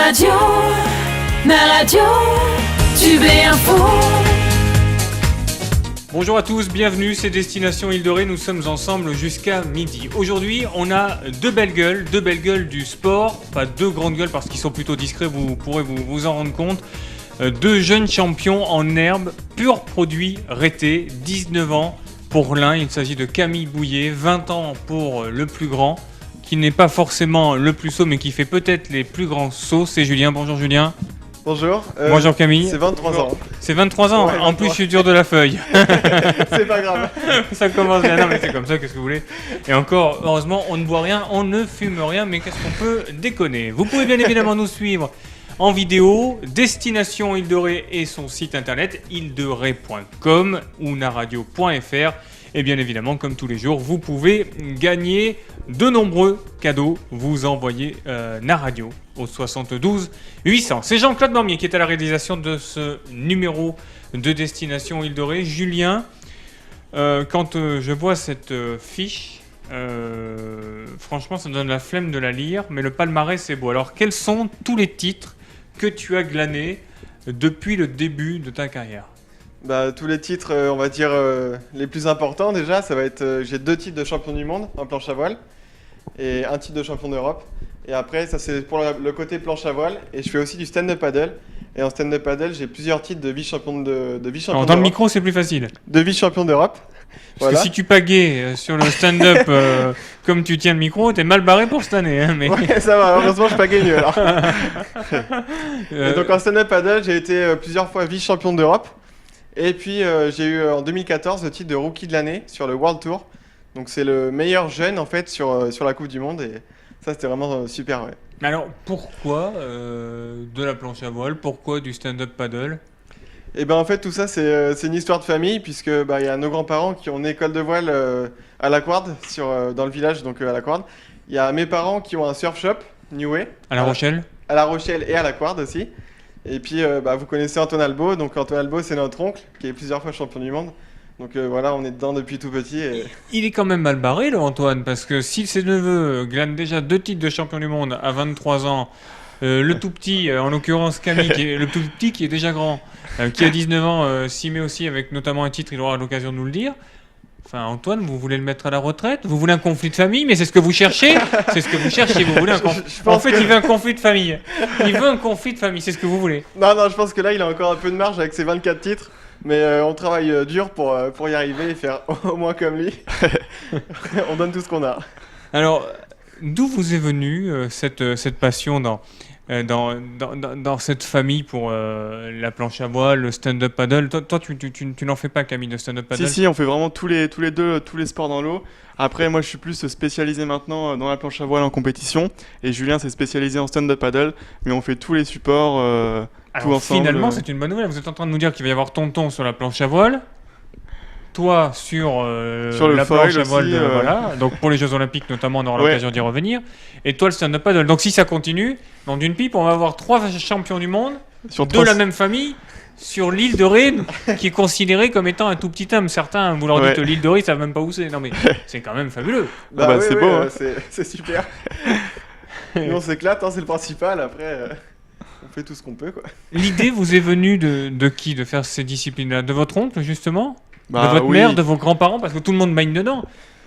radio, Tube et Info. Bonjour à tous, bienvenue, c'est Destination Île de Ré, nous sommes ensemble jusqu'à midi. Aujourd'hui, on a deux belles gueules du sport, pas deux grandes gueules parce qu'ils sont plutôt discrets, vous pourrez vous en rendre compte. Deux jeunes champions en herbe, pur produit Rété, 19 ans pour l'un, il s'agit de Camille Bouillet, 20 ans pour le plus grand, qui n'est pas forcément le plus saut mais qui fait peut-être les plus grands sauts, c'est Julien. Bonjour Julien. Bonjour. Bonjour Camille. C'est 23 ans. C'est 23 ans, Ouais, 23. En plus je suis dur de la feuille. C'est pas grave. Ça commence bien, non mais c'est comme ça, qu'est-ce que vous voulez. Et encore, heureusement, on ne boit rien, on ne fume rien, mais qu'est-ce qu'on peut déconner. Vous pouvez bien évidemment nous suivre en vidéo, Destination Île de Ré et son site internet île-de-ré.com ou naradio.fr. Et bien évidemment, comme tous les jours, vous pouvez gagner de nombreux cadeaux. Vous envoyez Naradio au 72 800. C'est Jean-Claude Mormier qui est à la réalisation de ce numéro de Destination Île de Ré. Julien, quand je vois cette fiche, franchement, ça me donne la flemme de la lire, mais le palmarès c'est beau. Alors, quels sont tous les titres que tu as glanés depuis le début de ta carrière ? Tous les titres, on va dire les plus importants déjà, ça va être j'ai 2 titres de champion du monde en planche à voile et un titre de champion d'Europe. Et après, ça c'est pour le côté planche à voile. Et je fais aussi du stand-up paddle. Et en stand-up paddle, j'ai plusieurs titres de vice-champion vice-champion Alors, d'Europe. dans le micro, c'est plus facile. De vice-champion d'Europe. Parce que si tu pagais sur le stand-up comme tu tiens le micro, t'es mal barré pour cette année. Hein, mais... Ouais, ça va, heureusement je pagaie mieux alors. Et donc en stand-up paddle, j'ai été plusieurs fois vice-champion d'Europe. Et puis j'ai eu en 2014 le titre de rookie de l'année sur le World Tour. Donc c'est le meilleur jeune en fait sur la Coupe du Monde. Et ça c'était vraiment super. Ouais. Mais alors pourquoi de la planche à voile ? Pourquoi du stand-up paddle ? Et ben en fait tout ça c'est une histoire de famille puisque il y a nos grands-parents qui ont une école de voile à La Couarde dans le village donc à La Couarde. Il y a mes parents qui ont un surf shop New Way à La Rochelle. À La Rochelle et à La Couarde aussi. Et puis vous connaissez Antoine Albo, donc Antoine Albo c'est notre oncle qui est plusieurs fois champion du monde. Donc voilà, on est dedans depuis tout petit. Et... Il est quand même mal barré le Antoine, parce que si ses neveux glanent déjà 2 titres de champion du monde à 23 ans, le tout petit, en l'occurrence Camille, le tout petit qui est déjà grand, qui a 19 ans, s'y met aussi avec notamment un titre, il aura l'occasion de nous le dire. Enfin, Antoine, vous voulez le mettre à la retraite ? Vous voulez un conflit de famille ? Mais c'est ce que vous cherchez ? C'est ce que vous cherchez, vous voulez un conflit... En fait, il veut un conflit de famille. Il veut un conflit de famille, c'est ce que vous voulez. Non, je pense que là, il a encore un peu de marge avec ses 24 titres. Mais on travaille dur pour y arriver et faire au moins comme lui. On donne tout ce qu'on a. Alors, d'où vous est venue cette passion dans cette famille pour la planche à voile, le stand-up paddle? Toi tu n'en fais pas, Camille, de stand-up paddle? Si, on fait vraiment tous les deux tous les sports dans l'eau. Après, moi, je suis plus spécialisé maintenant dans la planche à voile en compétition. Et Julien s'est spécialisé en stand-up paddle. Mais on fait tous les supports, tout ensemble. Finalement, c'est une bonne nouvelle. Vous êtes en train de nous dire qu'il va y avoir tonton sur la planche à voile. Toi sur le la foil planche à voile, aussi, voilà. Donc pour les Jeux Olympiques notamment, on aura l'occasion d'y revenir. Et toi le stand-up paddle. Donc si ça continue, dans d'une pipe, on va avoir 3 champions du monde de la même famille sur l'île de Ré, qui est considérée comme étant un tout petit homme. Certains, vous leur dites l'île de Ré, ils savent même pas où c'est. Non mais c'est quand même fabuleux. C'est beau. Hein. C'est super. Nous on s'éclate, c'est le principal. Après, on fait tout ce qu'on peut, quoi. L'idée vous est venue de qui, de faire ces disciplines-là? De votre oncle justement? De votre mère, de vos grands-parents, parce que tout le monde baigne dedans.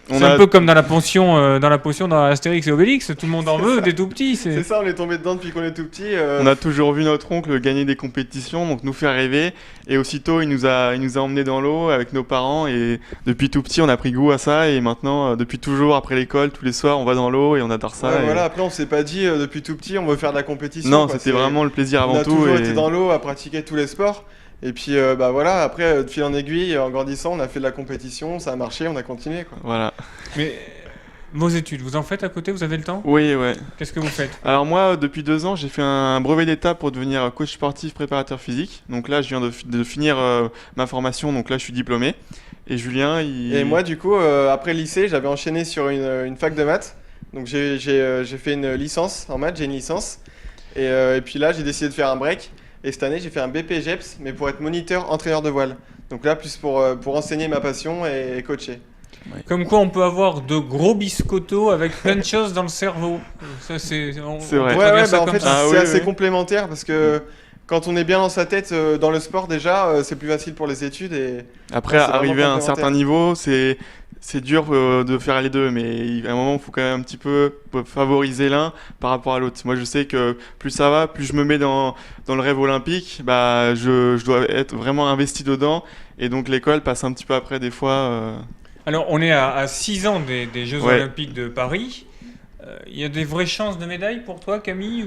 C'est un peu comme dans la potion dans Astérix et Obélix, tout le monde en veut, des tout petits. C'est ça, on est tombé dedans depuis qu'on est tout petit. On a toujours vu notre oncle gagner des compétitions, donc nous faire rêver. Et aussitôt, il nous a emmenés dans l'eau avec nos parents. Et depuis tout petit, on a pris goût à ça. Et maintenant, depuis toujours, après l'école, tous les soirs, on va dans l'eau et on adore ça. Voilà, après, on s'est pas dit depuis tout petit, on veut faire de la compétition. Non, c'était vraiment le plaisir avant tout. On a toujours été dans l'eau à pratiquer tous les sports. Et puis après, de fil en aiguille, en grandissant, on a fait de la compétition, ça a marché, on a continué, quoi. Voilà. Mais vos études, vous en faites à côté, vous avez le temps ? Oui, ouais. Qu'est-ce que vous faites ? Alors moi, depuis 2 ans, j'ai fait un brevet d'état pour devenir coach sportif préparateur physique. Donc là, je viens de finir ma formation, donc là, je suis diplômé. Et Julien, Et moi, du coup, après le lycée, j'avais enchaîné sur une fac de maths. Donc j'ai fait une licence en maths, j'ai une licence. Et puis là, j'ai décidé de faire un break. Et cette année, j'ai fait un BPGEPS, mais pour être moniteur entraîneur de voile. Donc là, plus pour enseigner ma passion et coacher. Ouais. Comme quoi, on peut avoir de gros biscottos avec plein de choses dans le cerveau. Ça, c'est C'est on vrai. peut Ouais, dire ouais, ça bah, en comme fait, ça. Ah c'est oui, assez oui. complémentaire parce que quand on est bien dans sa tête dans le sport, déjà, c'est plus facile pour les études. Et Après, Ouais, c'est vraiment arriver à un complémentaire. certain niveau, c'est dur de faire les deux, mais à un moment, il faut quand même un petit peu favoriser l'un par rapport à l'autre. Moi, je sais que plus ça va, plus je me mets dans le rêve olympique, bah, je dois être vraiment investi dedans, et donc l'école passe un petit peu après des fois. Alors, on est à 6 ans des Jeux Ouais. Olympiques de Paris. Il y a des vraies chances de médaille pour toi, Camille,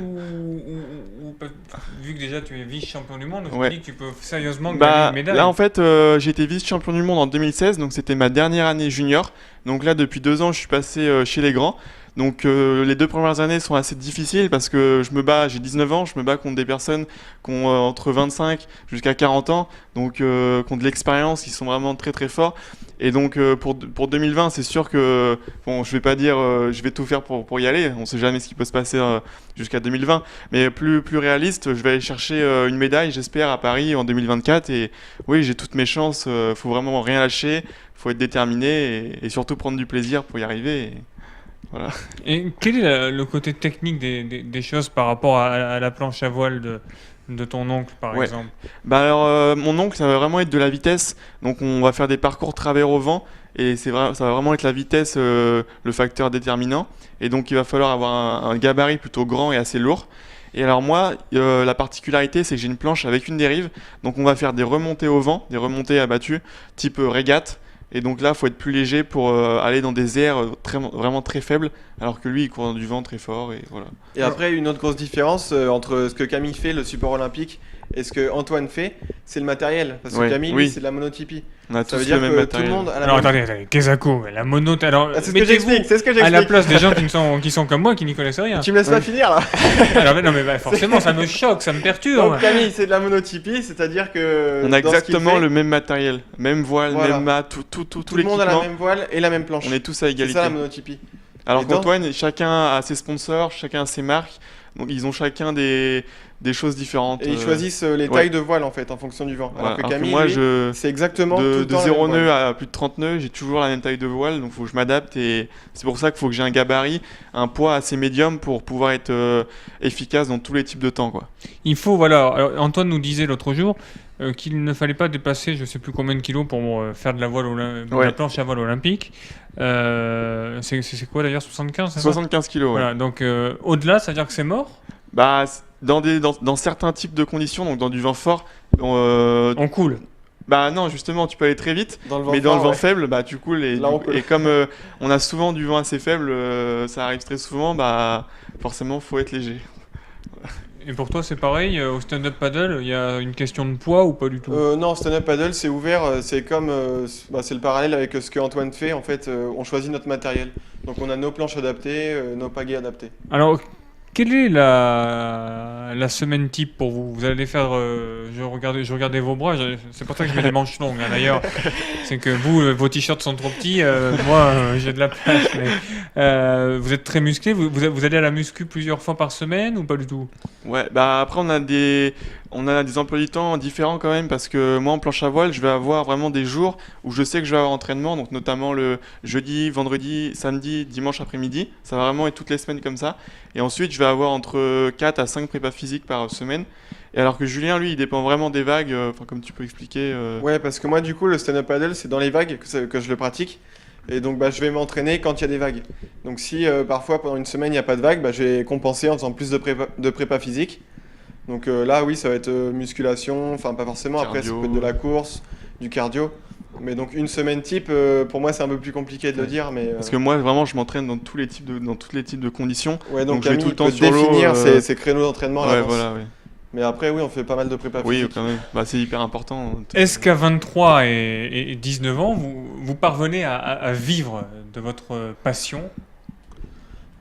vu que déjà tu es vice-champion du monde, je me Ouais. dis que tu peux sérieusement gagner Bah, une médaille. là, en fait, j'ai été vice-champion du monde en 2016, donc c'était ma dernière année junior. Donc là, depuis 2 ans, je suis passé chez les grands. Donc les 2 premières années sont assez difficiles parce que j'ai 19 ans, je me bats contre des personnes qui ont entre 25 jusqu'à 40 ans, donc qui ont de l'expérience, qui sont vraiment très très forts. Et donc pour 2020, c'est sûr que, bon, je vais pas dire je vais tout faire pour y aller, on sait jamais ce qui peut se passer jusqu'à 2020, mais plus réaliste, je vais aller chercher une médaille, j'espère, à Paris en 2024. Et oui, j'ai toutes mes chances, faut vraiment rien lâcher, faut être déterminé et surtout prendre du plaisir pour y arriver. Et voilà. Et quel est le côté technique des choses par rapport à la planche à voile de ton oncle, par Ouais. exemple? Bah alors, mon oncle, ça va vraiment être de la vitesse. Donc, on va faire des parcours travers au vent. Et ça va vraiment être la vitesse, le facteur déterminant. Et donc, il va falloir avoir un gabarit plutôt grand et assez lourd. Et alors, moi, la particularité, c'est que j'ai une planche avec une dérive. Donc, on va faire des remontées au vent, des remontées abattues, type régate. Et donc là, il faut être plus léger pour aller dans des airs vraiment très faibles, alors que lui, il court dans du vent très fort. Et voilà. Et après, une autre grosse différence entre ce que Camille fait, le support olympique, et ce que Antoine fait, c'est le matériel. Parce que Ouais, Camille, oui. lui, c'est de la monotypie. On a Ça veut tous dire le même que tout matériel. le monde a la Alors même. attendez, Kezaku, la mono. Alors, Ah, c'est ce que mettez-vous j'explique, c'est ce que à la j'explique. place des gens qui sont comme moi, qui n'y connaissent rien. Tu me laisses pas finir là. Alors, non, mais forcément, ça me choque, ça me perturbe. Donc Camille, c'est de la monotypie, c'est-à-dire que. On a dans ce qu'il exactement fait, le même matériel, même voile, Voilà. même mât, tout Tout le monde a la l'équipement. même voile et la même planche. On est tous à C'est égalité. ça la monotypie. Alors Et dans- qu'Antoine, chacun a ses sponsors, chacun a ses marques, donc ils ont chacun des choses différentes. Et ils choisissent les ouais. tailles de voile en fait en fonction du vent. Voilà. Alors que Alors que Camille, moi, lui, c'est exactement tout le de temps la 0 même voile. nœud à plus de 30 nœuds, j'ai toujours la même taille de voile, donc il faut que je m'adapte. Et c'est pour ça qu'il faut que j'ai un gabarit, un poids assez médium pour pouvoir être efficace dans tous les types de temps, quoi. Il faut, voilà. Alors, Antoine nous disait l'autre jour qu'il ne fallait pas dépasser je sais plus combien de kilos pour faire de la voile de Ouais. la planche à voile olympique. C'est quoi d'ailleurs, 75, c'est ça 75 kilos, ouais. Voilà, donc au-delà, ça veut dire que c'est mort. Bah, dans certains types de conditions, donc dans du vent fort, On coule. bah non, justement, tu peux aller très vite. Dans le vent Mais dans fort, le vent ouais. faible, bah tu coules Là, on coule. et comme on a souvent du vent assez faible, ça arrive très souvent, bah forcément faut être léger. Et pour toi, c'est pareil, au stand-up paddle, il y a une question de poids ou pas du tout? Non, stand-up paddle, c'est ouvert. C'est comme, c'est le parallèle avec ce que Antoine fait. En fait, on choisit notre matériel. Donc, on a nos planches adaptées, nos pagaies adaptées. Alors, quelle est la semaine type pour vous? Vous allez faire. Je regardais vos bras, c'est pour ça que je mets des manches longues, hein, d'ailleurs. C'est que vous, vos t-shirts sont trop petits, moi, j'ai de la place. Mais, vous êtes très musclé, vous allez à la muscu plusieurs fois par semaine ou pas du tout? Ouais, bah après on a des emplois du temps différents quand même parce que moi en planche à voile, je vais avoir vraiment des jours où je sais que je vais avoir entraînement, donc notamment le jeudi, vendredi, samedi, dimanche après-midi. Ça va vraiment être toutes les semaines comme ça. Et ensuite, je vais avoir entre 4 à 5 prépas physiques par semaine. Et alors que Julien, lui, il dépend vraiment des vagues, enfin comme tu peux expliquer. Ouais, parce que moi, du coup, le stand-up paddle, c'est dans les vagues que je le pratique. Et donc, bah, je vais m'entraîner quand il y a des vagues. Donc, si parfois pendant une semaine, il n'y a pas de vagues, bah, je vais compenser en faisant plus de prépa physique. Donc là, oui, ça va être musculation, enfin pas forcément. Après, ça Cardio. peut être de la course, du cardio. Mais donc, une semaine type, pour moi, c'est un peu plus compliqué de le dire. Mais, Parce que moi, vraiment, je m'entraîne dans tous les types de conditions. ouais, donc donc je vais Camille, tout le il temps peut sur l'eau, définir ses créneaux d'entraînement à Ouais, l'avance. voilà, ouais. Mais après, oui, on fait pas mal de prépa Oui, physique. quand même. Bah, c'est hyper important. Est-ce qu'à 23 et 19 ans, vous parvenez à vivre de votre passion?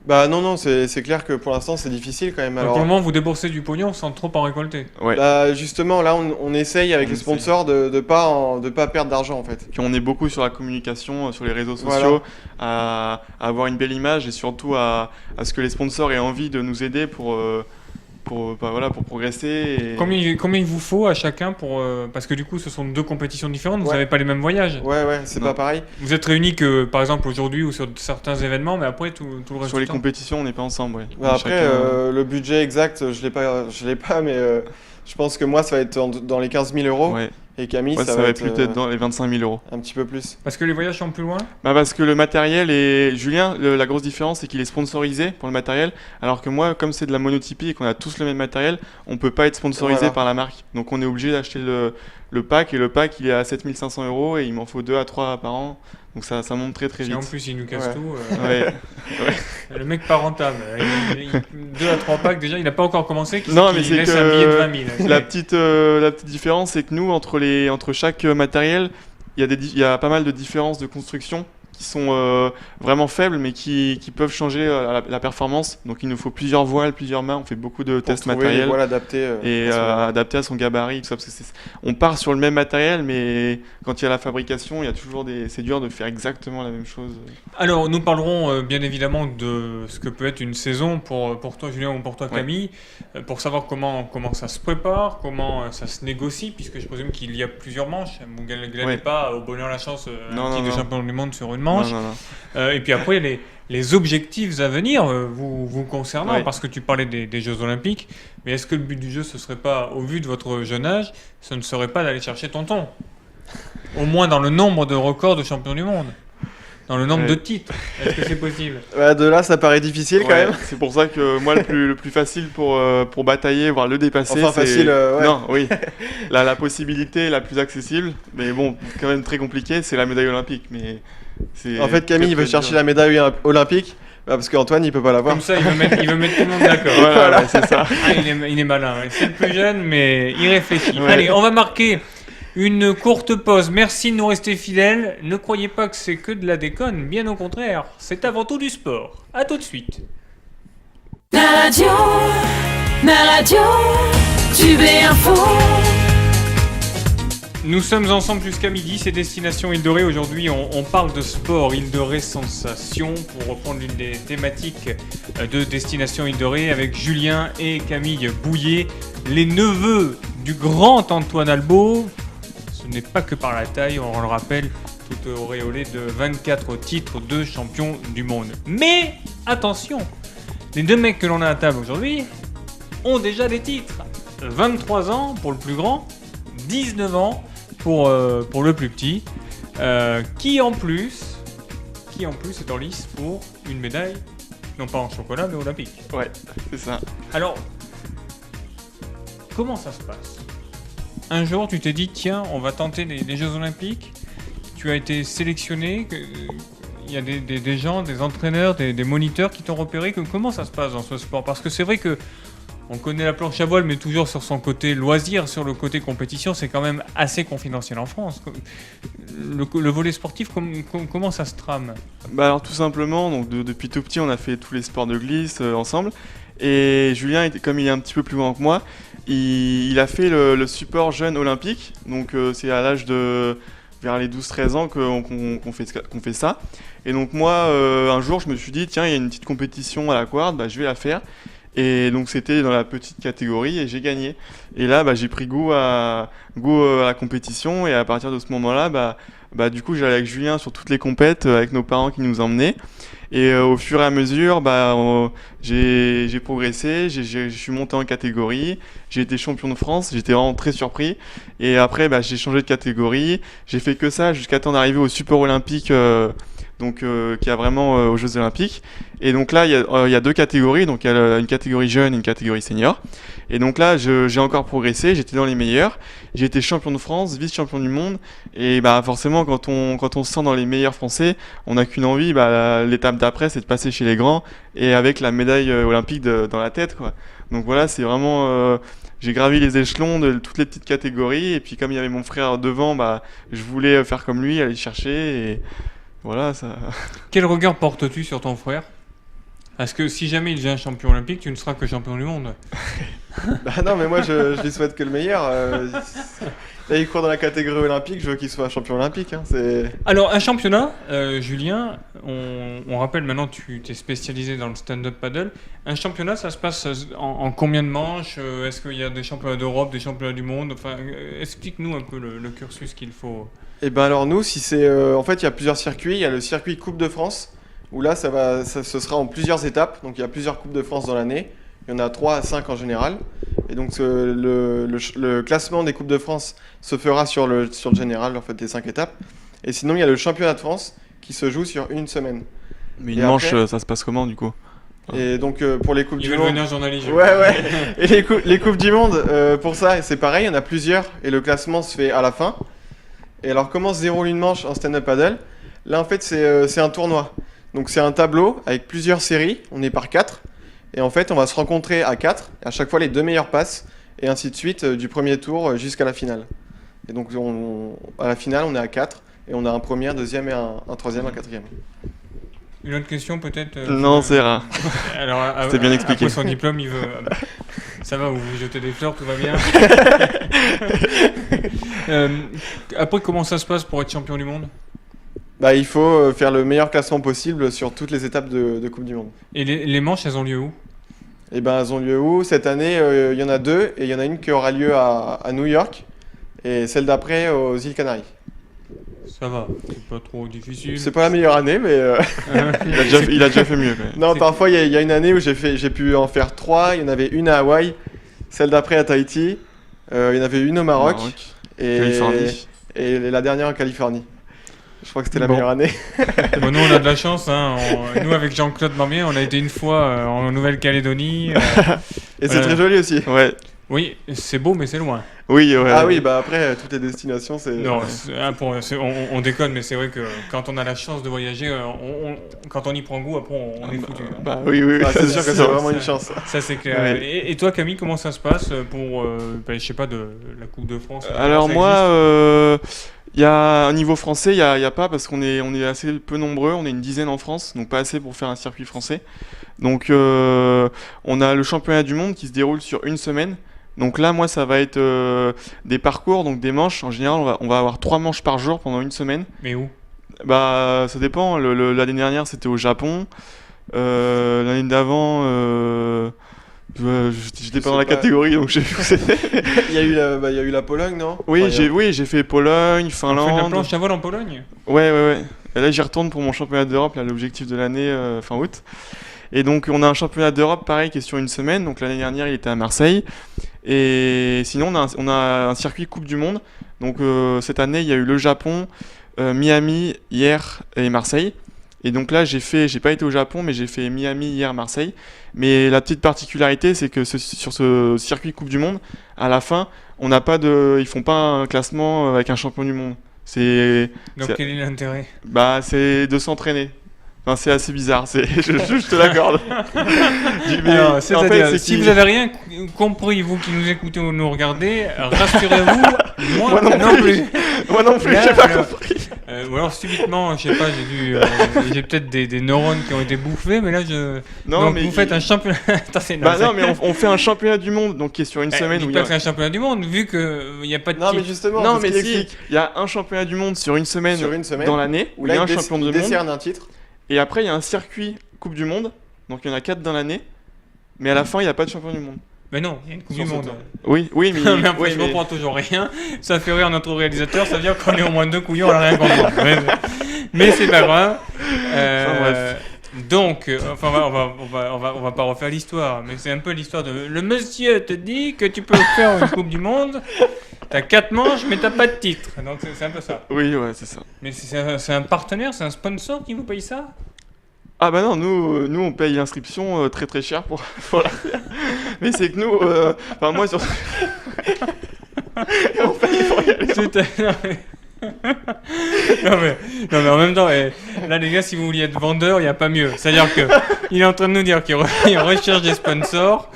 Bah non, c'est clair que pour l'instant, c'est difficile quand même. Donc, Alors, pour le moment, vous déboursez du pognon sans trop en récolter. Ouais. bah, justement, là, on essaye avec On les essaye. sponsors de pas perdre d'argent en fait. Puis on est beaucoup sur la communication, sur les réseaux Voilà. sociaux, à avoir une belle image et surtout à ce que les sponsors aient envie de nous aider pour progresser. Et... Combien il vous faut à chacun pour parce que du coup ce sont 2 compétitions différentes, vous n'avez pas les mêmes voyages. Ouais, c'est pas pareil. Vous êtes réunis que par exemple aujourd'hui ou sur certains événements, mais après tout le reste Sur du les temps. compétitions, on n'est pas ensemble. Ouais. Bah, après, Chacun... le budget exact, je l'ai pas, mais je pense que moi, ça va être dans les 15 000 euros. Ouais. Et Camille, ça va être peut-être dans les 25 000 euros. Un petit peu plus. Parce que les voyages sont plus loin. Bah parce que le matériel est... Julien, la grosse différence, c'est qu'il est sponsorisé pour le matériel, alors que moi, comme c'est de la monotypie et qu'on a tous le même matériel, on peut pas être sponsorisé par la marque. Donc on est obligé d'acheter le pack, et le pack, il est à 7 500 euros, et il m'en faut 2 à 3 par an. Donc ça monte très vite. Et en plus, il nous casse tout. Ouais. Le mec pas rentable. 2 à 3 packs, déjà, il n'a pas encore commencé. Non, mais c'est laisse que un billet de 20 000. la petite différence, c'est que nous, entre chaque matériel, il y a pas mal de différences de construction qui sont vraiment faibles, mais qui peuvent changer la performance. Donc il nous faut plusieurs voiles, plusieurs mâts. On fait beaucoup de tests matériels. Voiles adaptés. Adaptés à son gabarit. Tout ça, parce que on part sur le même matériel, mais quand il y a la fabrication, il y a toujours c'est dur de faire exactement la même chose. Alors, nous parlerons bien évidemment de ce que peut être une saison pour toi, Julien, ou pour toi, Camille, pour savoir comment ça se prépare, comment ça se négocie, puisque je présume qu'il y a plusieurs manches. Vous ne gagnez pas au bonheur la chance un titre de champion du monde sur une manche. Non. Et puis après, les objectifs à venir vous concernant, parce que tu parlais des Jeux Olympiques, mais est-ce que le but du jeu, ce serait pas, au vu de votre jeune âge, ce ne serait pas d'aller chercher tonton, au moins dans le nombre de records de champion du monde, dans le nombre de titres? Est-ce que c'est possible? De là, ça paraît difficile quand même. C'est pour ça que moi, le plus facile pour batailler, voire le dépasser, c'est... facile, Non, oui. La possibilité la plus accessible, mais bon, quand même très compliqué, c'est la médaille olympique. Mais en fait, Camille, il veut chercher la médaille olympique. Parce qu'Antoine, il peut pas l'avoir. Comme ça, il veut mettre tout le monde d'accord. Voilà. C'est ça. Il est malin. C'est le plus jeune, mais il réfléchit. Allez, on va marquer une courte pause. Merci de nous rester fidèles. Ne croyez pas que c'est que de la déconne. Bien au contraire, c'est avant tout du sport. À tout de suite. La radio, Tube et Info. Nous sommes ensemble jusqu'à midi, c'est Destination Île de Ré. Aujourd'hui, on parle de sport, Île de Ré Sensation, pour reprendre l'une des thématiques de Destination Île de Ré, avec Julien et Camille Bouillet, les neveux du grand Antoine Albo. Ce n'est pas que par la taille, on le rappelle, tout auréolé de 24 titres de champion du monde. Mais attention, les 2 mecs que l'on a à table aujourd'hui ont déjà des titres. 23 ans pour le plus grand, 19 ans pour le plus petit, qui en plus est en lice pour une médaille, non pas en chocolat mais olympique. Ouais, c'est ça. Alors, comment ça se passe? Un jour tu t'es dit tiens, on va tenter les Jeux Olympiques, tu as été sélectionné, il y a des gens, des entraîneurs, des moniteurs qui t'ont repéré. Comment ça se passe dans ce sport? Parce que c'est vrai que on connaît la planche à voile, mais toujours sur son côté loisir, sur le côté compétition, c'est quand même assez confidentiel en France. Le volet sportif, comment ça se trame? Alors tout simplement, donc depuis tout petit, on a fait tous les sports de glisse ensemble. Et Julien, comme il est un petit peu plus grand que moi, il a fait le support jeune olympique. Donc c'est à l'âge de vers les 12-13 ans qu'on fait ça. Et donc moi, un jour, je me suis dit, tiens, il y a une petite compétition à la quarte, je vais la faire. Et donc c'était dans la petite catégorie et j'ai gagné. Et là, j'ai pris goût à la compétition, et à partir de ce moment-là, du coup, j'allais avec Julien sur toutes les compètes avec nos parents qui nous emmenaient. Et au fur et à mesure, j'ai progressé, je suis monté en catégorie, j'ai été champion de France, j'étais vraiment très surpris. Et après, j'ai changé de catégorie, j'ai fait que ça jusqu'à temps d'arriver au support olympique, qui a vraiment aux Jeux Olympiques. Et donc là, il y a 2 catégories, donc il y a une catégorie jeune et une catégorie senior. Et donc là, j'ai encore progressé, j'étais dans les meilleurs. J'ai été champion de France, vice-champion du monde. Et forcément, quand on se sent dans les meilleurs Français, on n'a qu'une envie, l'étape d'après, c'est de passer chez les grands, et avec la médaille olympique dans la tête, quoi. Donc voilà, c'est vraiment... j'ai gravi les échelons de toutes les petites catégories, et puis comme il y avait mon frère devant, je voulais faire comme lui, aller chercher, et voilà, ça... Quel regard portes-tu sur ton frère? Parce que si jamais il devient champion olympique, tu ne seras que champion du monde. Non, mais moi je lui souhaite que le meilleur. Là, il court dans la catégorie olympique, je veux qu'il soit champion olympique. Hein. Alors, un championnat, Julien, on rappelle maintenant, tu t'es spécialisé dans le stand-up paddle. Un championnat, ça se passe en combien de manches? Est-ce qu'il y a des championnats d'Europe, des championnats du monde? Enfin, explique-nous un peu le cursus qu'il faut. Et ben alors nous, si c'est, en fait, il y a plusieurs circuits. Il y a le circuit Coupe de France, où là, ce sera en plusieurs étapes. Donc, il y a plusieurs Coupes de France dans l'année. Il y en a 3 à 5 en général. Et donc, le classement des Coupes de France se fera sur le général, en fait, des 5 étapes. Et sinon, il y a le championnat de France qui se joue sur une semaine. Mais Et une manche, après- ça se passe comment du coup? Et donc, pour les Coupes Il du veut Monde. devenir journaliste. Ouais. Et les Coupes du Monde, pour ça, c'est pareil, il y en a plusieurs. Et le classement se fait à la fin. Et alors, comment se déroule une manche en stand-up paddle? Là, en fait, c'est un tournoi. Donc, c'est un tableau avec plusieurs séries. On est par 4. Et en fait, on va se rencontrer à 4. À chaque fois, les 2 meilleurs passent. Et ainsi de suite, du premier tour jusqu'à la finale. Et donc, à la finale, on est à 4. Et on a un premier, un deuxième et un troisième, un quatrième. Une autre question peut-être Non, c'est rare. Alors, C'était bien expliqué. Après son diplôme, il veut. Ça va, vous vous jetez des fleurs, tout va bien. Après, comment ça se passe pour être champion du monde? Bah, il faut faire le meilleur classement possible sur toutes les étapes de Coupe du Monde. Et les manches, elles ont lieu où? Et ben, elles ont lieu où? Cette année, il y en a 2 et il y en a une qui aura lieu à New York et celle d'après aux îles Canaries. Ça va, c'est pas trop difficile. C'est pas la meilleure année, mais Il a déjà fait mieux quand même. non, C'est- parfois il y a une année où j'ai pu en faire 3. Il y en avait une à Hawaï, celle d'après à Tahiti, il y en avait une au Maroc, et, Californie. et la dernière en Californie. Je crois que c'était la Bon. meilleure année. Bon, nous, on a de la chance. Hein. Nous, avec Jean-Claude Marmier, on a été une fois en Nouvelle-Calédonie. Et c'est très joli aussi. Ouais. Oui, c'est beau, mais c'est loin. Oui, ouais. Ah oui, bah après, toutes les destinations, c'est. Non, on déconne, mais c'est vrai que quand on a la chance de voyager, quand on y prend goût, après, on est foutu. Hein. Bah oui. Ah, c'est sûr que c'est ça, vraiment ça. une chance. Ça, c'est clair. Ouais. Et toi, Camille, comment ça se passe pour, je sais pas, de la Coupe de France? Alors Ça moi, il y a un niveau français, il y a pas parce qu'on est assez peu nombreux, on est une dizaine en France, donc pas assez pour faire un circuit français. Donc on a le championnat du monde qui se déroule sur une semaine. Donc là, moi, ça va être des parcours, donc des manches. En général, on va avoir 3 manches par jour pendant une semaine. Mais où? Bah, ça dépend. L'année dernière, c'était au Japon. L'année d'avant, j'étais pas dans la sais pas. catégorie, donc j'ai vu où c'était. Il y a eu la Pologne, non? Oui, Enfin, il y a- j'ai fait Pologne, On fait de la Finlande. planche à voile en Pologne? Ouais. Et là, j'y retourne pour mon championnat d'Europe, là, l'objectif de l'année, fin août. Et donc, on a un championnat d'Europe, pareil, qui est sur une semaine. Donc, l'année dernière, il était à Marseille. Et sinon, on a un circuit Coupe du Monde. Donc, cette année, il y a eu le Japon, Miami, hier, et Marseille. Et donc là, j'ai pas été au Japon, mais j'ai fait Miami, hier, Marseille. Mais la petite particularité, c'est que sur ce circuit Coupe du Monde, à la fin, ils font pas un classement avec un champion du monde. Donc, quel est l'intérêt? C'est de s'entraîner. Enfin, c'est assez bizarre, je te l'accorde. Alors, en c'est-à-dire, fait, c'est si qu'il- vous avez rien compris, vous qui nous écoutez ou nous regardez, rassurez-vous, moi Moi non non plus. plus. Moi non plus, Là, j'ai pas alors, compris. Ou alors subitement, je sais pas, j'ai peut-être des neurones qui ont été bouffés, mais là Non, donc mais vous faites un championnat. Attends, c'est Bah non, mais on fait un championnat du monde, donc qui est sur une semaine Dites où il y pas a... que c'est un championnat du monde, vu que il y a pas de Non, mais titre. justement, Non, c'est mais ce qu'il si, explique. il y a un championnat du monde sur une semaine, Sur une semaine, dans l'année, où il y a un champion du monde, décerne un titre. et après il y a un circuit Coupe du Monde, donc il y en a 4 dans l'année, mais à la fin il n'y a pas de champion du monde. Mais non, il y a une Coupe Sur du ce Monde. temps. Oui, mais... Mais après, oui, je mais- comprends toujours rien. Ça fait rire notre réalisateur, ça veut dire qu'on est au moins 2 couillons à rien comprendre. Mais c'est pas grave. Enfin, bref. Donc, on va pas refaire l'histoire, mais c'est un peu l'histoire de. Le monsieur te dit que tu peux faire une Coupe du Monde. T'as 4 manches, mais t'as pas de titre. Donc c'est un peu ça. Oui, ouais, c'est ça. Mais c'est un partenaire, c'est un sponsor qui vous paye ça? Ah bah non, nous on paye l'inscription très très cher pour la faire. Mais c'est que nous, enfin moi surtout... on paye pour y aller. Non mais en même temps, là les gars, si vous vouliez être vendeur, il n'y a pas mieux. C'est-à-dire que il est en train de nous dire qu'il recherche des sponsors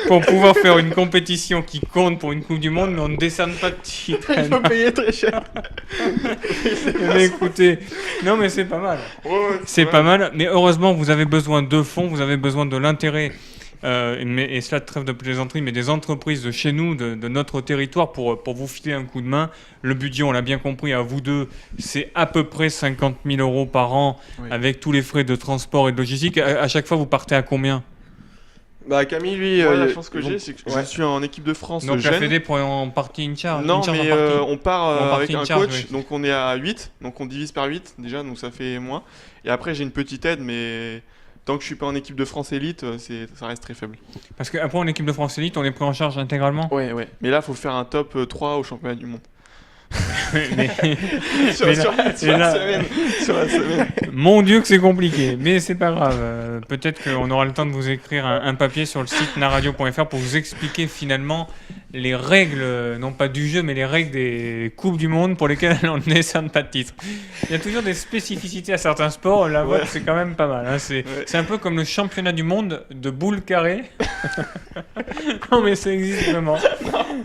pour pouvoir faire une compétition qui compte pour une Coupe du Monde, mais on ne décerne pas de titre. Il faut payer très cher. Mais écoutez, non mais c'est pas mal. C'est pas mal, mais heureusement vous avez besoin de fonds, vous avez besoin de l'intérêt et cela trêve de plaisanterie, mais des entreprises de chez nous, de notre territoire, pour vous filer un coup de main. Le budget, on l'a bien compris, à vous deux, c'est à peu près 50 000 euros par an, Oui. avec tous les frais de transport et de logistique. À chaque fois, vous partez à combien? Bah Camille, lui, Moi, la chance que j'ai, c'est que ouais. je suis en équipe de France Donc la jeune. Fédé pour en partie une charge. Non, une charge mais en partie. on part En partie avec une un charge, coach, oui. donc on est à 8, donc on divise par 8 déjà, donc ça fait moins. Et après, j'ai une petite aide, mais tant que je suis pas en équipe de France élite, ça reste très faible. Parce qu'après, en équipe de France Elite, on est pris en charge intégralement. Ouais. Mais là, faut faire un top 3 au championnat du monde. Mais- sur, Mais sur- là- sur et la là- semaine. Sur la semaine. Mon Dieu que c'est compliqué, mais c'est pas grave. Peut-être qu'on aura le temps de vous écrire un papier sur le site naradio.fr pour vous expliquer finalement les règles, non pas du jeu, mais les règles des Coupes du Monde pour lesquelles on ne décerne pas de titre. Il y a toujours des spécificités à certains sports. La vôtre, c'est quand même pas mal. Hein. C'est un peu comme le championnat du monde de boules carrées. Non, mais ça existe vraiment.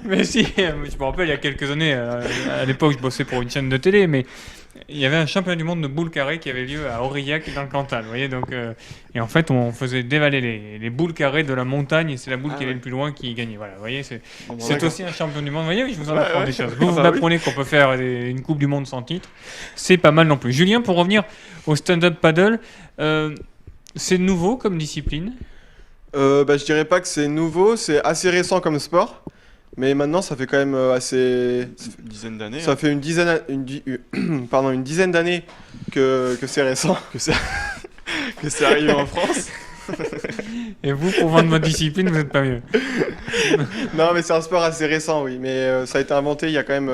Mais si, je me rappelle, il y a quelques années, à l'époque, je bossais pour une chaîne de télé, mais il y avait un championnat du monde de boules carrées qui avait lieu à Aurillac dans le Cantal. Vous voyez, donc, et en fait, on faisait dévaler les boules carrées de la montagne et c'est la boule qui allait ouais. le plus loin qui gagnait. Voilà, vous voyez, c'est Bon, c'est d'accord. aussi un champion du monde. Vous voyez, je vous en Ouais, apprends ouais. des choses. Vous, vous Ah bah oui. apprenez qu'on peut faire une Coupe du Monde sans titre. C'est pas mal non plus. Julien, pour revenir au stand-up paddle, c'est nouveau comme discipline. Bah, je dirais pas que c'est nouveau, c'est assez récent comme sport. Mais maintenant, ça fait quand même assez. Une dizaine d'années. Ça fait une dizaine d'années que c'est récent. que c'est arrivé en France. Et vous, pour vendre votre discipline, vous n'êtes pas mieux. Non, mais c'est un sport assez récent, oui. Mais ça a été inventé il y a quand même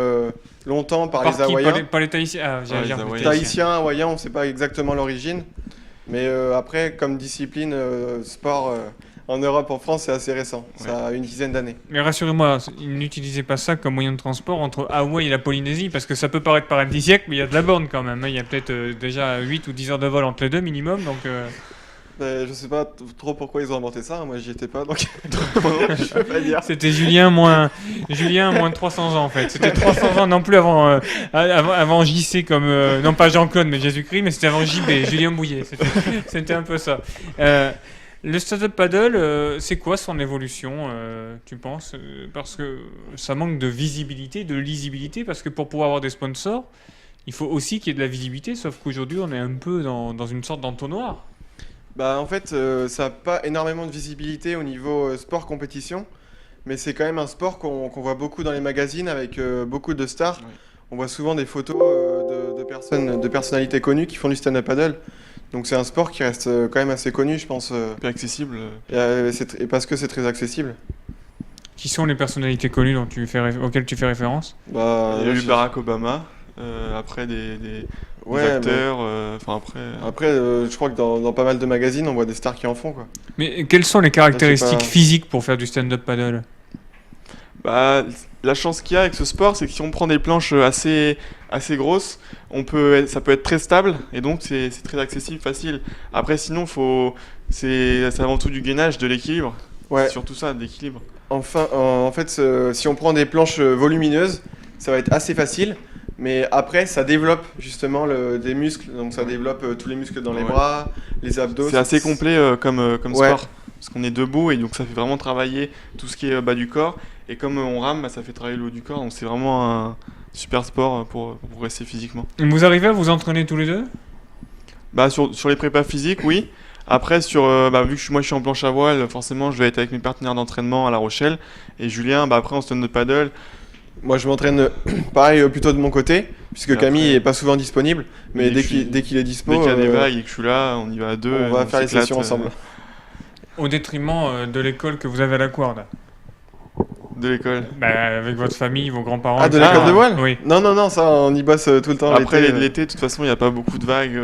longtemps par les qui Hawaïens. Par les Tahitiens. Ah, j'allais Ouais, dire les les Hawaïens. Tahitiens, Hawaïens, on ne sait pas exactement l'origine. Mais après, comme discipline, sport en Europe, en France, c'est assez récent. Ouais. Ça a une dizaine d'années. Mais rassurez-moi, n'utilisez pas ça comme moyen de transport entre Hawaï et la Polynésie, parce que ça peut paraître paradisiaque, mais il y a de la borne quand même. Hein. Il y a peut-être déjà 8 ou 10 heures de vol entre les deux minimum, donc... Je sais pas trop pourquoi ils ont inventé ça. Moi, j'y étais pas, donc je peux pas dire. C'était Julien moins de 300 ans en fait. C'était 300 ans non plus avant JC comme non pas Jean-Claude mais Jésus-Christ, mais c'était avant JB, Julien Bouillet. C'était un peu ça. Le stand-up paddle, c'est quoi son évolution, tu penses Parce que ça manque de visibilité, de lisibilité, parce que pour pouvoir avoir des sponsors, il faut aussi qu'il y ait de la visibilité, sauf qu'aujourd'hui on est un peu dans une sorte d'entonnoir. Bah, en fait, ça n'a pas énormément de visibilité au niveau sport compétition, mais c'est quand même un sport qu'on voit beaucoup dans les magazines avec beaucoup de stars. Oui. On voit souvent des photos de personnalités connues qui font du stand-up paddle. Donc c'est un sport qui reste quand même assez connu, je pense, Plus accessible. et parce que c'est très accessible. Qui sont les personnalités connues auxquelles tu fais référence Bah, Il y a eu je- Barack Obama. Après des Ouais, acteurs. Enfin après. Après, je crois que dans pas mal de magazines, on voit des stars qui en font, quoi. Mais quelles sont les caractéristiques pas- physiques pour faire du stand-up paddle Bah, la chance qu'il y a avec ce sport, c'est que si on prend des planches assez grosses, ça peut être très stable et donc c'est très accessible, facile. Après, sinon, c'est avant tout du gainage, de l'équilibre. Ouais. C'est surtout ça, de l'équilibre. Enfin, en fait, si on prend des planches volumineuses, ça va être assez facile. Mais après, ça développe justement des muscles. Donc ça développe tous les muscles dans les Ouais. bras, les abdos. C'est assez complet comme Ouais. sport. Parce qu'on est debout et donc ça fait vraiment travailler tout ce qui est bas du corps. Et comme on rame, bah, ça fait travailler le haut du corps. Donc c'est vraiment un super sport pour progresser physiquement. Vous arrivez à vous entraîner tous les deux Bah, sur les prépas physiques, oui. Après, vu que moi je suis en planche à voile, forcément je vais être avec mes partenaires d'entraînement à La Rochelle. Et Julien, après en stand-up paddle. Moi, je m'entraîne pareil plutôt de mon côté, puisque Et après- Camille est pas souvent disponible. Mais Mais dès qu'il est dispo, Dès qu'il y a des vagues et que je suis là, on y va à deux. on va faire les s'éclate, sessions ensemble. Au détriment de l'école que vous avez à la Couarde. De l'école. Bah, avec votre famille, vos grands-parents. Ah, de etc. l'école de voile Oui. Non, ça, on y bosse tout le temps. Après l'été, l'été, de toute façon, il n'y a pas beaucoup de vagues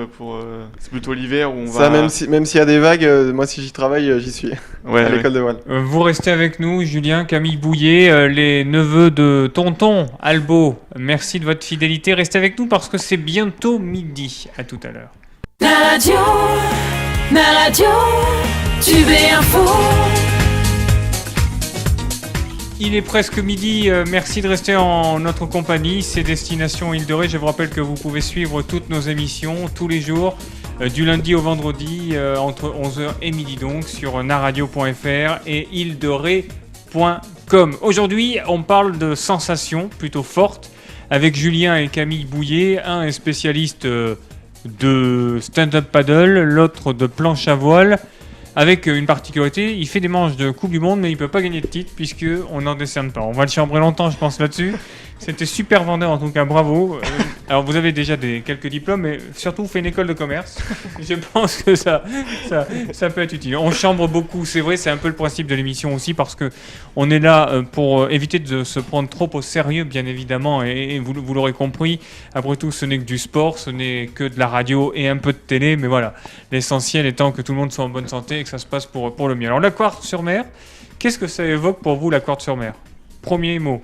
c'est plutôt l'hiver où on Ça, va. même s'il y a des vagues, moi, si j'y travaille, j'y suis. Ouais, à ouais. l'école de voile. Vous restez avec nous, Julien, Camille Bouillet, les neveux de Tonton Albo. Merci de votre fidélité. Restez avec nous parce que c'est bientôt midi. À tout à l'heure. Ma radio, Tube et Info. Il est presque midi, merci de rester en notre compagnie, c'est Destination Île de Ré. Je vous rappelle que vous pouvez suivre toutes nos émissions tous les jours du lundi au vendredi entre 11h et midi donc sur naradio.fr et île-de-ré.com. Aujourd'hui, on parle de sensations plutôt fortes avec Julien et Camille Bouillet. Un est spécialiste de stand-up paddle, l'autre de planche à voile. Avec une particularité, il fait des manches de Coupe du Monde, mais il ne peut pas gagner de titre puisqu'on n'en décerne pas. On va le chambrer longtemps, je pense, là-dessus. C'était super vendeur, en tout cas, bravo. Alors, vous avez déjà quelques diplômes, mais surtout, vous faites une école de commerce. Je pense que ça peut être utile. On chambre beaucoup, c'est vrai, c'est un peu le principe de l'émission aussi, parce qu'on est là pour éviter de se prendre trop au sérieux, bien évidemment, et vous l'aurez compris. Après tout, ce n'est que du sport, ce n'est que de la radio et un peu de télé, mais voilà. L'essentiel étant que tout le monde soit en bonne santé et que ça se passe pour le mieux. Alors, la Quartz-sur-Mer, qu'est-ce que ça évoque pour vous, la Quartz-sur-Mer ? Premier mot.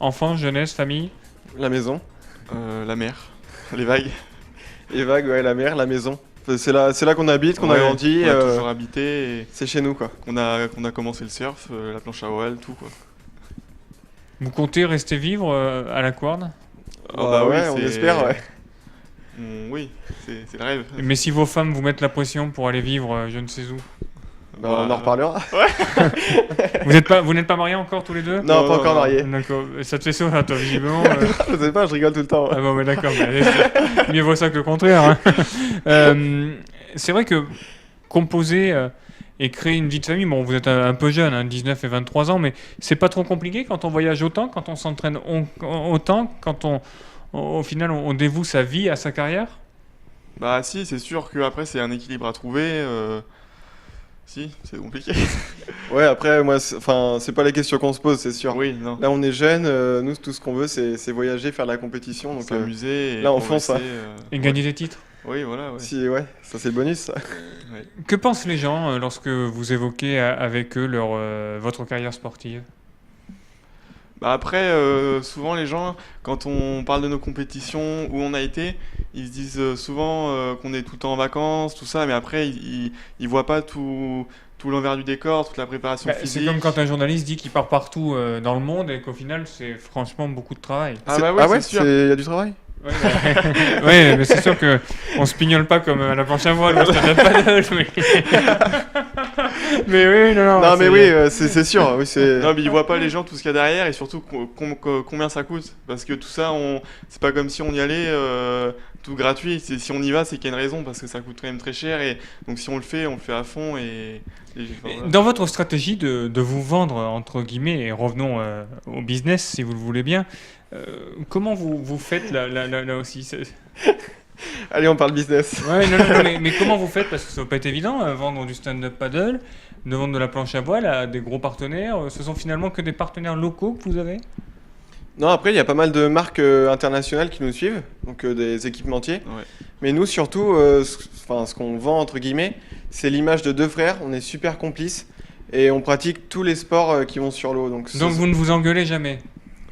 Enfance, jeunesse, famille. La maison. La mer, les vagues. Les vagues, ouais, la mer, la maison. C'est là qu'on habite, qu'on a grandi. On a toujours habité. Et c'est chez nous, quoi. qu'on a commencé le surf, la planche à voile, tout, quoi. Vous comptez rester vivre à la Quartz ? Bah ouais, on espère, ouais. Oui, c'est le rêve. Mais si vos femmes vous mettent la pression pour aller vivre je ne sais où. On en reparlera. Vous n'êtes pas mariés encore tous les deux ? Non, pas encore mariés. D'accord. Ça te fait sourire, toi, visiblement. Je sais pas, je rigole tout le temps. Ah bon, mais d'accord. Mieux vaut ça que le contraire. Hein. C'est vrai que composer et créer une vie de famille, bon, vous êtes un peu jeune, hein, 19 et 23 ans, mais c'est pas trop compliqué quand on voyage autant, quand on s'entraîne autant, quand au final on dévoue sa vie à sa carrière ? Bah si, c'est sûr qu'après c'est un équilibre à trouver. Si, c'est compliqué. Ouais, après, moi, c'est pas la question qu'on se pose, c'est sûr. Oui, non. Là, on est jeunes, nous, tout ce qu'on veut, c'est voyager, faire de la compétition. Donc, s'amuser. là, on fonce. Et gagner des titres ? Oui, voilà. Ouais. Ouais, ça, c'est le bonus, ça. Ouais. Que pensent les gens lorsque vous évoquez avec eux votre carrière sportive ? Bah après, souvent les gens, quand on parle de nos compétitions, où on a été, ils se disent souvent qu'on est tout le temps en vacances, tout ça, mais après, ils voient pas tout l'envers du décor, toute la préparation physique. C'est comme quand un journaliste dit qu'il part partout dans le monde et qu'au final, c'est franchement beaucoup de travail. Ah bah oui, ouais, c'est sûr. Il y a du travail. Ouais, mais c'est sûr qu'on se pignole pas comme à la planche à voile, on se pas d'âge, mais oui, non. Non, mais oui, c'est sûr. Oui, non, mais ils voient pas les gens, tout ce qu'il y a derrière et surtout combien ça coûte. Parce que tout ça, c'est pas comme si on y allait tout gratuit. Si on y va, c'est qu'il y a une raison parce que ça coûte quand même très cher. Et donc si on le fait à fond. Voilà. Dans votre stratégie de vous vendre, entre guillemets, et revenons au business si vous le voulez bien, comment vous faites là aussi Allez, on parle business. Ouais, non, mais comment vous faites ? Parce que ça va pas être évident, vendre du stand-up paddle, de vendre de la planche à voile à des gros partenaires. Ce sont finalement que des partenaires locaux que vous avez ? Non, après, il y a pas mal de marques internationales qui nous suivent, donc des équipementiers. Ouais. Mais nous, surtout, ce qu'on vend, entre guillemets, c'est l'image de deux frères. On est super complices et on pratique tous les sports qui vont sur l'eau. Donc vous ne vous engueulez jamais ?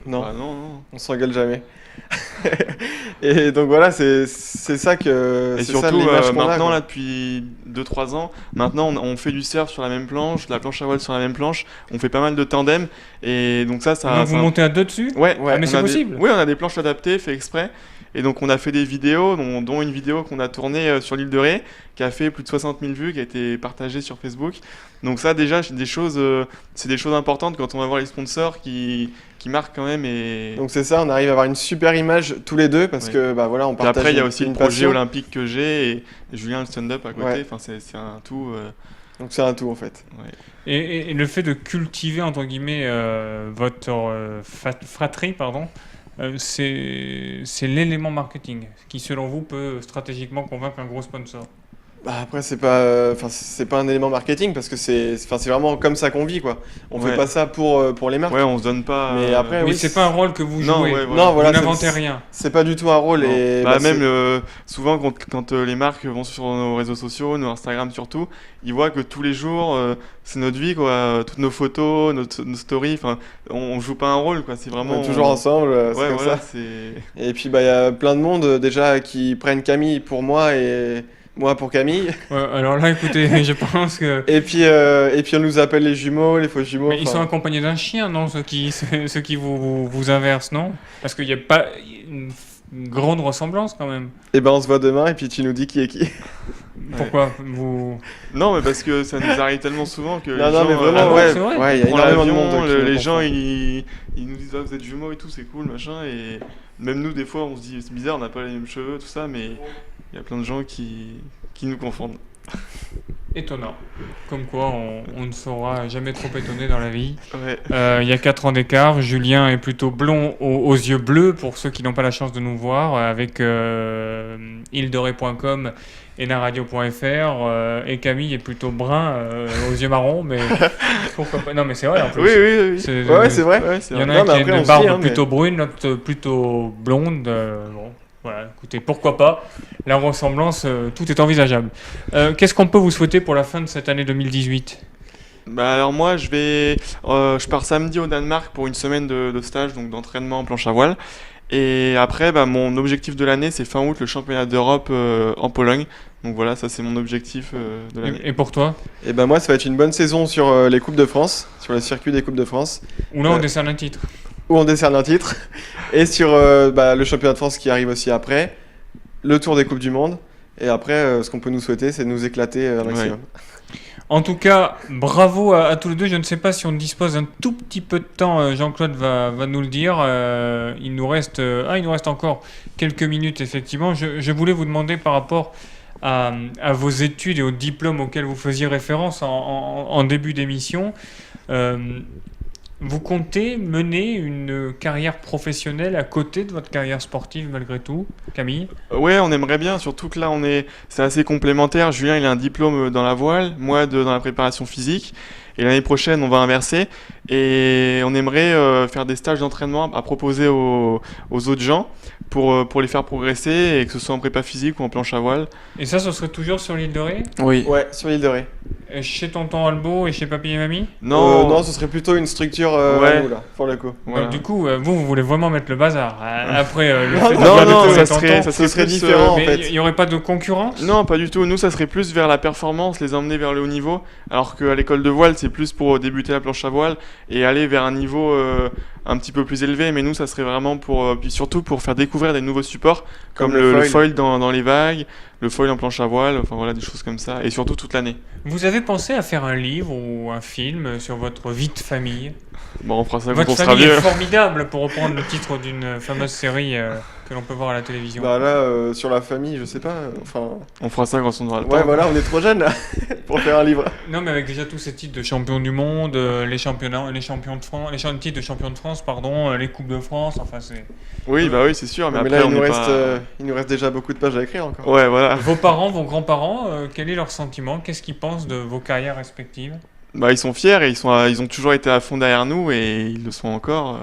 Non, Bah non. on s'engueule jamais. Et donc voilà, c'est ça que. Et c'est surtout, ça, l'image qu'on maintenant, a, là, depuis 2-3 ans, maintenant, on fait du surf sur la même planche, de la planche à voile sur la même planche. On fait pas mal de tandem. Et donc ça. Donc vous montez à deux dessus ? Ouais, mais c'est possible. Oui, on a des planches adaptées, fait exprès. Et donc on a fait des vidéos, dont une vidéo qu'on a tournée sur l'île de Ré, qui a fait plus de 60 000 vues, qui a été partagée sur Facebook. Donc ça déjà, c'est des choses importantes quand on va voir les sponsors qui marquent quand même. Et donc c'est ça, on arrive à avoir une super image tous les deux parce que voilà, on partage. Et après il y a aussi le projet passion. Olympique que j'ai et Julien le stand-up à côté. Ouais. Enfin c'est un tout. Donc c'est un tout en fait. Ouais. Et le fait de cultiver entre guillemets votre fratrie, pardon. C'est l'élément marketing qui, selon vous, peut stratégiquement convaincre un gros sponsor. Bah après c'est pas un élément marketing parce que c'est vraiment comme ça qu'on vit quoi. On fait pas ça pour les marques. Ouais, on se donne pas. Mais après oui, c'est pas un rôle que vous jouez. Non, voilà. Non, voilà, vous n'inventez rien. C'est pas du tout un rôle et même souvent quand les marques vont sur nos réseaux sociaux, nos Instagram surtout, ils voient que tous les jours c'est notre vie quoi, toutes nos photos, nos stories, enfin on joue pas un rôle quoi, c'est vraiment on est toujours ensemble, c'est comme voilà, ça. Et puis bah il y a plein de monde déjà qui prennent Camille pour moi et moi pour Camille. Ouais, alors là, écoutez, je pense que. Et puis on nous appelle les jumeaux, les faux jumeaux. Mais ils sont accompagnés d'un chien, non, ceux qui vous inversent, non ? Parce qu'il n'y a pas une grande ressemblance quand même. Et ben on se voit demain et puis tu nous dis qui est qui. Pourquoi vous... Non, mais parce que ça nous arrive tellement souvent que Non, les non, gens, mais vraiment, ah bon, ouais, c'est vrai ouais, il y a on prend énormément de l'avion, monde. les qui gens confond. ils nous disent vous êtes jumeaux et tout, c'est cool, machin, et même nous des fois on se dit c'est bizarre, on n'a pas les mêmes cheveux, tout ça, mais il y a plein de gens qui nous confondent. Étonnant. Comme quoi, on ne saura jamais trop étonné dans la vie. Ouais. Il y a 4 ans d'écart. Julien est plutôt blond aux yeux bleus, pour ceux qui n'ont pas la chance de nous voir, avec ildoré.com et naradio.fr. Et Camille est plutôt brun aux yeux marrons, mais pourquoi pas. Non, mais c'est vrai en plus. Oui. Ouais, c'est vrai. Ouais, c'est Il y en vrai. a un Non, qui mais a après, on une se barbe dit, hein, mais- plutôt brune, l'autre plutôt blonde. Bon, voilà, écoutez, pourquoi pas. La ressemblance, tout est envisageable. Qu'est-ce qu'on peut vous souhaiter pour la fin de cette année 2018 ? Bah alors moi je pars samedi au Danemark pour une semaine de stage, donc d'entraînement en planche à voile. Et après bah, mon objectif de l'année c'est fin août le championnat d'Europe en Pologne. Donc voilà, ça c'est mon objectif de l'année. Et pour toi ? Et ben moi, ça va être une bonne saison sur les Coupes de France, sur le circuit des Coupes de France, Ou là, on décerne un titre. où on décerne un titre, et sur le championnat de France qui arrive aussi après, le Tour des Coupes du Monde. Et après, ce qu'on peut nous souhaiter, c'est de nous éclater un maximum. En tout cas, bravo à tous les deux. Je ne sais pas si on dispose d'un tout petit peu de temps. Jean-Claude va nous le dire. Il nous reste encore quelques minutes, effectivement. Je voulais vous demander par rapport à vos études et aux diplômes auxquels vous faisiez référence en début d'émission. Vous comptez mener une carrière professionnelle à côté de votre carrière sportive malgré tout, Camille ? Ouais, on aimerait bien, surtout que là c'est assez complémentaire. Julien il a un diplôme dans la voile, moi dans la préparation physique. Et l'année prochaine, on va inverser. Et on aimerait faire des stages d'entraînement à proposer aux autres gens pour les faire progresser, et que ce soit en prépa physique ou en planche à voile. Et ça, ce serait toujours sur l'île de Ré ? Oui. Ouais, sur l'île de Ré. Et chez tonton Albo et chez papy et mamie ? Non, ce serait plutôt une structure à Ouais. nous, là, pour le coup. Voilà. Donc, du coup, vous voulez vraiment mettre le bazar après le Non, fait de non, voir non, de tous ça les serait- tontons. ça Ce serait plus, différent, en Mais fait. il n'y aurait pas de concurrence ? Non, pas du tout. Nous, ça serait plus vers la performance, les emmener vers le haut niveau, alors qu'à l'école de voile, c'est plus pour débuter la planche à voile et aller vers un niveau un petit peu plus élevé. Mais nous, ça serait vraiment puis surtout pour faire découvrir des nouveaux supports, comme le foil dans les vagues, le foil en planche à voile, enfin voilà, des choses comme ça, et surtout toute l'année. Vous avez pensé à faire un livre ou un film sur votre vie de famille ? Bon, on fera ça quand Votre on sera famille vieux. est formidable, pour reprendre le titre d'une fameuse série que l'on peut voir à la télévision. Bah là, sur la famille, je sais pas. Enfin, On fera ça quand on aura le ouais, temps. voilà, on est trop jeunes là pour faire un livre. Non, mais avec déjà tous ces titres de champion du monde, les championnats, les champions de France, titres de champion de France, pardon, les coupes de France, enfin c'est. Oui, bah oui, c'est sûr, mais Mais après, là, on n'est pas... il nous reste déjà beaucoup de pages à écrire encore. Ouais, voilà. Vos parents, vos grands-parents, quel est leur sentiment ? Qu'est-ce qu'ils pensent de vos carrières respectives ? Bah, ils sont fiers et ils ont toujours été à fond derrière nous et ils le sont encore.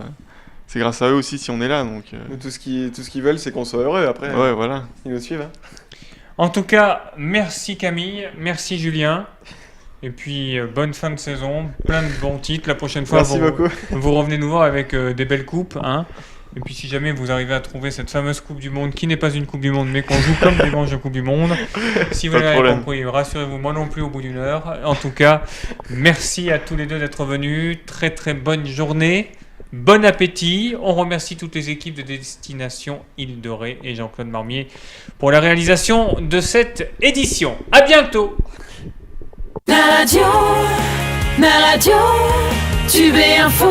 C'est grâce à eux aussi si on est là, donc... Nous, tout ce qu'ils veulent, c'est qu'on soit heureux après. Ouais, voilà. Ils nous suivent. Hein. En tout cas, merci Camille, merci Julien. Et puis, bonne fin de saison, plein de bons titres. La prochaine fois, Merci beaucoup. vous revenez nous voir avec des belles coupes. Hein. Et puis, si jamais vous arrivez à trouver cette fameuse Coupe du Monde, qui n'est pas une Coupe du Monde, mais qu'on joue comme des manches de Coupe du Monde, si vous Pas de l'avez problème. compris, rassurez-vous, moi non plus au bout d'une heure. En tout cas, merci à tous les deux d'être venus. Très, très bonne journée. Bon appétit. On remercie toutes les équipes de Destination Île de Ré et Jean-Claude Marmier pour la réalisation de cette édition. À bientôt. La radio, Tube et Info.